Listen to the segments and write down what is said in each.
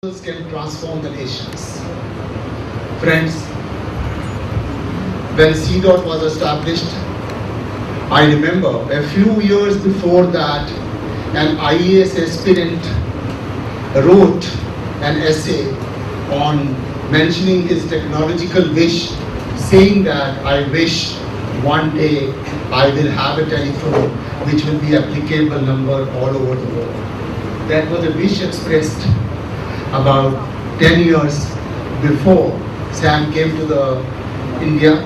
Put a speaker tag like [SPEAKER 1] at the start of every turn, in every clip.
[SPEAKER 1] can transform the nations. Friends, when CDOT was established, I remember a few years before that, an IAS aspirant wrote an essay on mentioning his technological wish, saying that I wish one day I will have a telephone which will be applicable number all over the world. That was a wish expressed about 10 years before Sam came to the India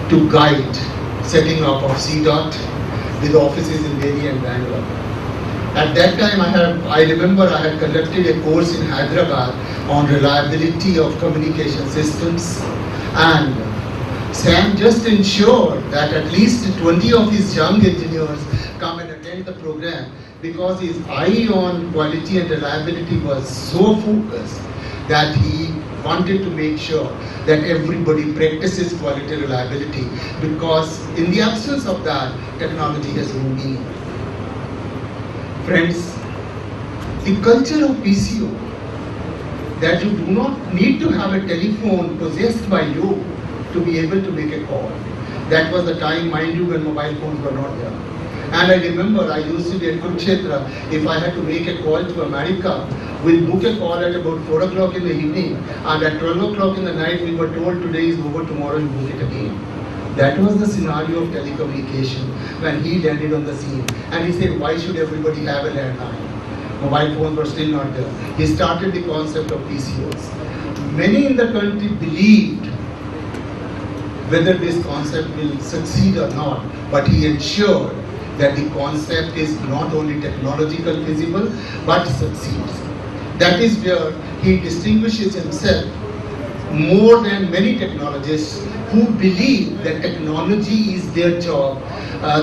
[SPEAKER 1] to guide setting up of CDOT with offices in Delhi and Bangalore. At that time I remember I had conducted a course in Hyderabad on reliability of communication systems, and Sam just ensured that at least 20 of his young engineers come and attend the program, because his eye on quality and reliability was so focused that he wanted to make sure that everybody practices quality and reliability, because in the absence of that, technology has no meaning. Friends, the culture of PCO, that you do not need to have a telephone possessed by you to be able to make a call. That was the time, mind you, when mobile phones were not there. And I remember I used to be at Kurukshetra. If I had to make a call to America, we'll book a call at about 4 o'clock in the evening, and at 12 o'clock in the night we were told today is over, tomorrow you book it again. That was the scenario of telecommunication when he landed on the scene. And he said, why should everybody have a landline? Mobile phones were still not there. He started the concept of PCOs. Many in the country believed whether this concept will succeed or not, but he ensured that the concept is not only technological feasible, but succeeds. That is where he distinguishes himself more than many technologists who believe that technology is their job.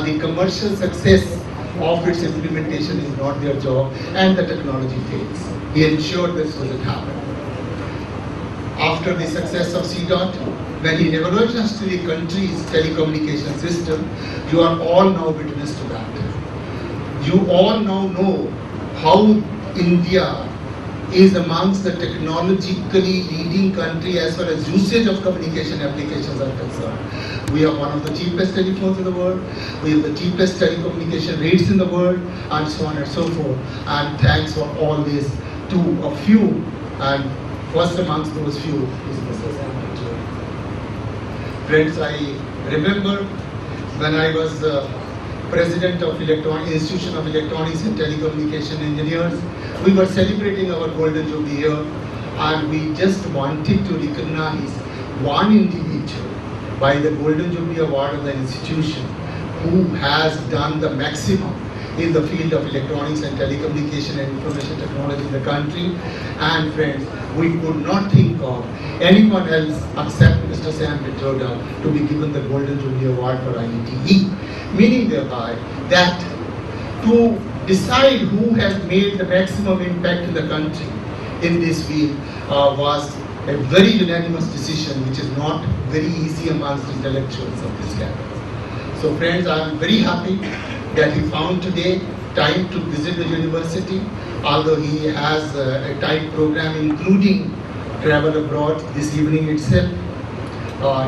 [SPEAKER 1] The commercial success of its implementation is not their job, and the technology fails. He ensured this doesn't happen. After the success of CDOT, when he revolutionized the country's telecommunication system, you are all now witness to that. You all now know how India is amongst the technologically leading country as far as usage of communication applications are concerned. We have one of the cheapest telephones in the world, we have the cheapest telecommunication rates in the world, and so on and so forth. And thanks for all this to a few, and first amongst those few is Mr. Sam Pitroda. Friends, I remember when I was president of Institution of Electronics and Telecommunication Engineers, we were celebrating our Golden Jubilee year, and we just wanted to recognize one individual by the Golden Jubilee Award of the institution who has done the maximum in the field of electronics and telecommunication and information technology in the country. And friends, we could not think of anyone else except Mr. Sam Pitroda to be given the Golden Jubilee Award for IETE, meaning thereby that to decide who has made the maximum impact in the country in this field was a very unanimous decision, which is not very easy amongst intellectuals of this campus. So friends, I am very happy that he found today time to visit the university, although he has a tight program including travel abroad this evening itself.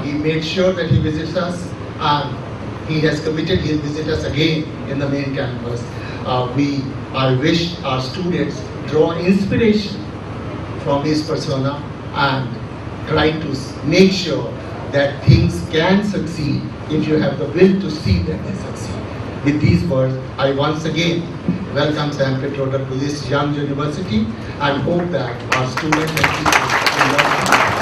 [SPEAKER 1] He made sure that he visits us, and he has committed he'll visit us again in the main campus. I wish our students draw inspiration from his persona and try to make sure that things can succeed if you have the will to see that they succeed. With these words, I once again welcome Sam Pitroda to this young university and hope that our students and teachers will learn.